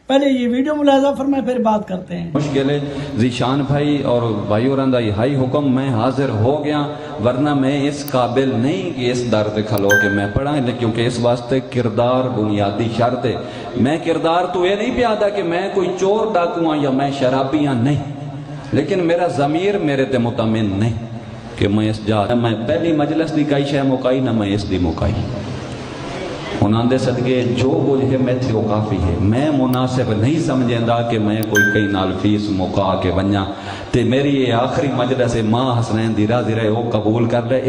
پہلے یہ ویڈیو ملاحظہ فرمائیں پھر بات کرتے ہیں. مشکل ہے ذیشان بھائی اور بھائیو رندہ ہائی حکم میں حاضر ہو گیا، ورنہ میں اس قابل نہیں کہ اس در پہ کھلو کہ میں پڑھا، کیونکہ اس واسطے کردار بنیادی شرط ہے. میں کردار تو یہ نہیں پیادا کہ میں کوئی چور ڈاکو ہوں یا میں شرابی ہوں، نہیں، لیکن میرا ضمیر میرے تے مطمئن نہیں کہ میں اس جا میں پہلی مجلس دی کئی شے مکائی نہ میں اس دی مکائی. انہاں دے صدقے جو کچھ ہے میں تھے وہ کافی ہے. میں مناسب نہیں سمجھیں دا کہ میں کوئی کئی نال فیس مکا کے بنیا تے میری یہ آخری مجلس ہے ماں حسنین دی راضی رہے وہ قبول کر لے.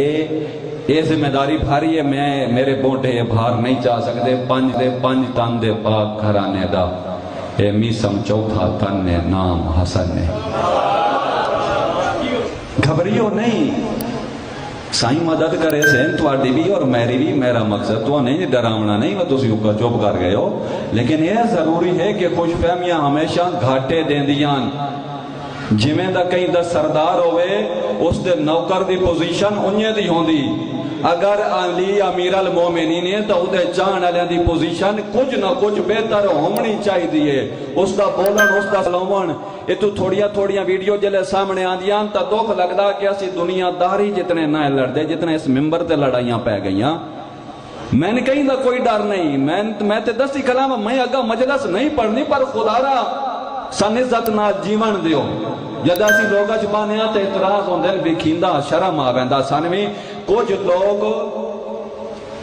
اے ذمہ داری بھاری ہے، میں میرے بوٹے یہ بھار نہیں چاہ سکتے. پنج تن دے پاک گھرانے دا اے میسم چوتھا تن نے نام حسن نے. گھبریو نہیں، سائیں مدد کرے سین تواڈی بھی اور میری بھی. میرا مقصد تو نہیں ڈراونا نہیں وہ تسی اوپر چپ کر گئے ہو، لیکن یہ ضروری ہے کہ خوش فہمیاں ہمیشہ گھاٹے دیندیاں. جویں دا کہیں دا سردار ہوئے اس دے نوکر دی پوزیشن انہیں دی ہوندی. اگر علی امیر المومنین ہے تو دے چاہن والے دی پوزیشن کچھ نہ کچھ بہتر ہونی چاہیے. اس دا بولن، اس دا سلوون، یہ تو تھوڑیاں ویڈیو جلے سامنے آندیاں تا دکھ لگدا کہ اسی دنیا داری جتنے نہ لڑدے جتنے اس ممبر تے لڑائیاں پہ گئیاں. میں نے کہیں دا کوئی ڈر نہیں، میں تے دستی کلام میں اگا مجلس نہیں پڑھنی، پر خدا را سن عزت نہ جیون دیو. جدہ سی لوگا چبانیاں تے اعتراض ہوندن بھی کھیندا شرم آویندا. سانوی کچھ لوگ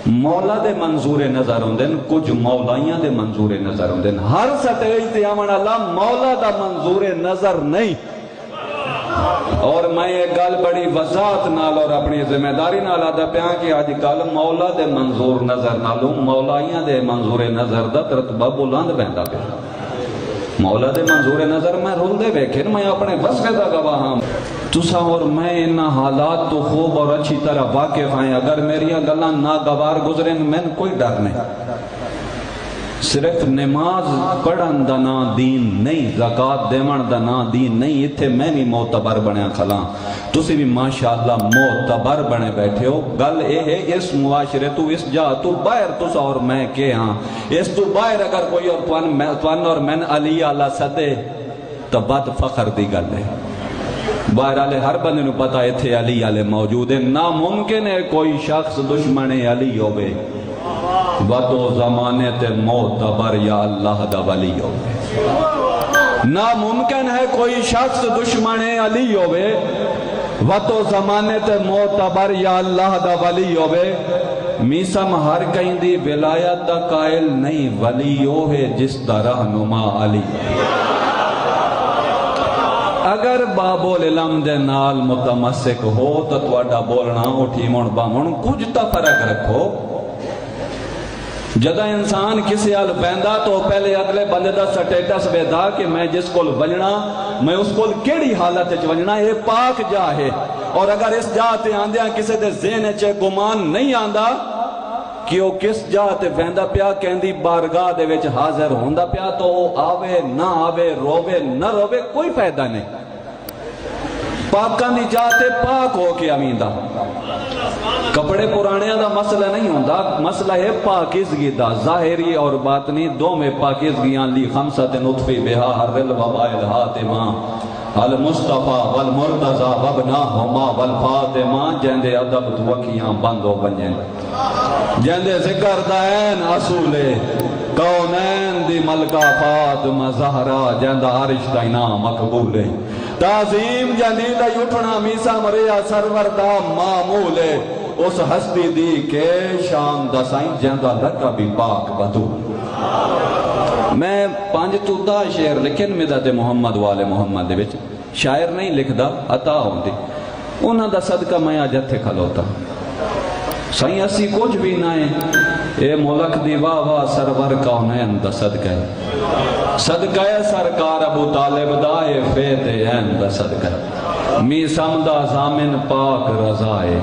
مولا دے منظور نظر ہوندن، کچھ مولائیاں دے منظور نظر ہوندن. ہر سٹیج تے آمن اللہ مولا دا منظور نظر نہیں. اور میں یہ گل بڑی وضاحت نال اور اپنی ذمہ داری نال آدھا پیاں کہ آج کل مولا دے منظور نظر نالوں مولائیاں دے منظور نظر دا رتبہ بلند بہندا پیا. مولا دے منظور نظر میں رول دے بیکھن میں اپنے وصفے دا گواہ ہوں. تسا اور میں ان حالات تو خوب اور اچھی طرح واقف ہیں. اگر میری گلاں ناگوار گزریں میں کوئی ڈر نہیں. صرف نماز پڑھن دا نا دین نہیں، زکاة دیون دا نا دین نہیں. اتھے میں بھی معتبر بنیا کھلاں، تسی بھی ماشاءاللہ معتبر بنے بیٹھے ہو. گل اے ہے اس معاشرے تو اس جا تو باہر تسا اور میں کے ہاں اس تو باہر اگر کوئی اور توان اور میں علی آلہ سدے تو بات فخر دی گل ہے. باہر آلے ہر بندے نو پتا ہے تھے علی آلے موجود ہیں. ناممکن ہے کوئی شخص دشمن علی ہوئے بدو زمانے تے معتبر یا اللہ دا ولی ہوئے. ناممکن ہے کوئی شخص دشمن علی ہوئے بدو زمانے تے معتبر یا اللہ دا ولی ہوئے. میسم ہر کہیں دی ولایت دا قائل نہیں، ولی وہ ہے جس دا رہنما علی. اگر بابو العلم دے نال متمسک ہو تو تواڈا بولنا اٹھی مون بامون کچھ تا فرق رکھو. جدہ انسان کسی حال بیندا تو پہلے اگلے بندے دا سٹیٹس بیدا کہ میں جس کول ونجنا میں اس کول کیڑی حالت وچ ونجنا. یہ پاک جا ہے. اور اگر اس جا تے آندیاں کسی دے ذہن وچ گمان نہیں آندا کہ وہ کس جا تے ویندا پیا کہندی بارگاہ دے وچ حاضر ہوندا پیا تو آوے نہ آوے روے نہ روے کوئی فائدہ نہیں. پاکاں دی جاتے پاک ہو کے امیندا. کپڑے پرانے دا مسئلہ نہیں ہوندا، مسئلہ ہے پاکیزگی دا. ظاہری اور باطنی دو میں پاکیزگیاں لی خمسۃ نطفی بہا حرل وبائل حاتمہ المصطفیٰ والمرتضی وابناہما والفاطمہ. جہندے ادب توکیاں بندو بنجیں، جہندے ذکر دائن اصولے کونین دی ملکہ فاطمہ زہرا. جہندہ عرش دا انعام مقبولے تعظیم جہندی دا یوٹھنا میسا مریا سرور دا معمولے. اس ہستی دی کے شان دا سائیں جہندہ لکا بھی پاک بدو. میں 5 تو 10 شعر لکھن مدد محمد والے محمد دے وچ شاعر نہیں لکھدا عطا ہوندی. انہاں دا صدقہ میں آج ہتھے کھلوتا. سائیں اسی کچھ بھی نہ ہے اے ملک دی واہ واہ سرور کونین دا صدقہ ہے. صدقہ ہے سرکار ابو طالب دا اے فیت عین دا صدقہ ہے. میسم دا زامن پاک رضا ہے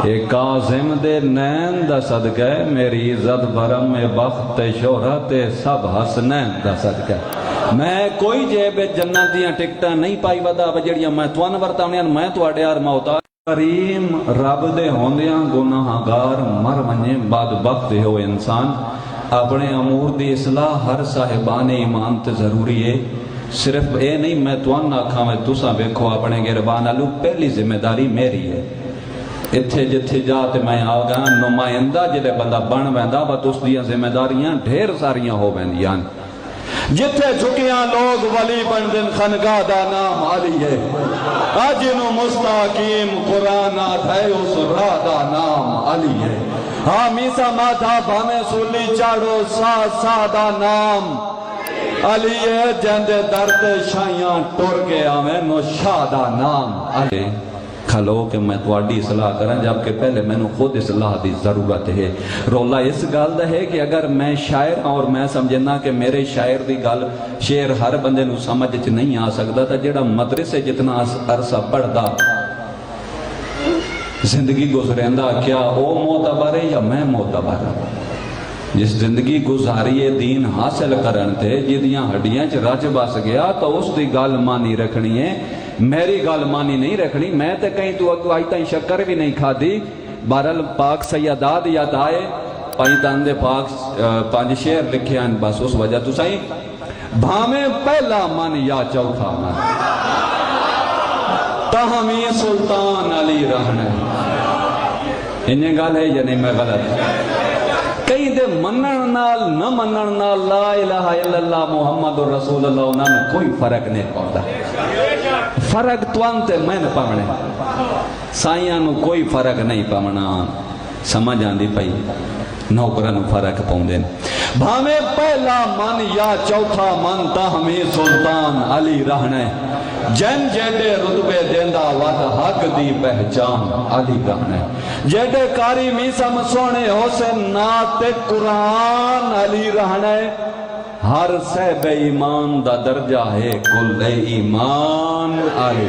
اے کاظم دے نین دا صدقہ ہے. میری عزت برم بخت شہرت سب حسنین دا صدقہ ہے. میں کوئی جیب جنت دیاں ٹکٹاں نہیں پائی ودا بجڑیاں میں توان ورتاونیاں میں تواڈے یار موتا. کریم رب دے ہوندیاں گناہگار مر ونجے بدبخت ہو انسان. اپنے امور دی اصلاح ہر صاحبان ایمان تے ضروری ہے. صرف اے نہیں میں توان آکھاں میں تساں ویکھو اپنے گربان آلو پہلی ذمہ داری میری ہے. اتھے جتھے جا تے میں آگا نمائندہ جلے بندہ بن ویندا بس اس دیاں ذمہ داریاں ڈھیر ساریاں ہو ویندیاں. جتھے جھکیاں لوگ ولی بن دن خنگاہ دا نام علی ہے. اج نو مستقیم قرآن آدھے اس راہ دا نام علی ہے. ہاں میسا مادھا بھامے سولی چاڑو سا دا نام علی ہے. جندے درد شائیاں ٹور کے آمیں نو شاہ دا نام علی. کھلو کہ میں تواڈی اصلاح کریں جبکہ پہلے میں نے خود اصلاح دی ضرورت ہے. رولا اس گل دا ہے کہ اگر میں شاعر ہوں اور میں سمجھنا کہ میرے شاعر دی گل شعر ہر بندے نو سمجھ چ نہیں آ سکتا تا جڑا مدرسے جتنا عرصہ پڑھدا زندگی گزریندا کیا او معتبر ہے یا میں معتبر ہوں؟ جس زندگی گزاری دین حاصل کرن تے جدیاں ہڈیاں چ رچ بس گیا تو اس دی گل مانی رکھنی ہے. میری گل مانی نہیں رکھنی. میں تے کہیں تو اگو آئی تائیں شکر بھی نہیں کھا دی. بہرحال پاک سیداد یاد آئے پائیں دے پاک 5 شعر لکھے ہیں بس اس وجہ تو سائیں بھامیں پہلا من یا چوتھا من تاہمی سلطان علی رہنے. انہیں گل ہے یا نہیں میں غلط؟ کئی دے منن نال نہ منن نال لا الہ الا اللہ محمد رسول اللہ انہوں نے کوئی فرق نہیں پاؤں. فرق توان تے میں نے پاونے سائیاں نو کوئی فرق نہیں پاونا. سمجھ آندی پئی نوکرانو فرق پاؤں دین. بھامیں پہلا من یا چوتھا من تاہمی سلطان علی رہنے. جن جیڈے رتبے دیندہ وقت حق دی پہچان علی رہنے. جیڈے کاری میسم سونے حسن نات قرآن علی رہنے. ہر صحب ایمان دا درجہ ہے کل ایمان علی.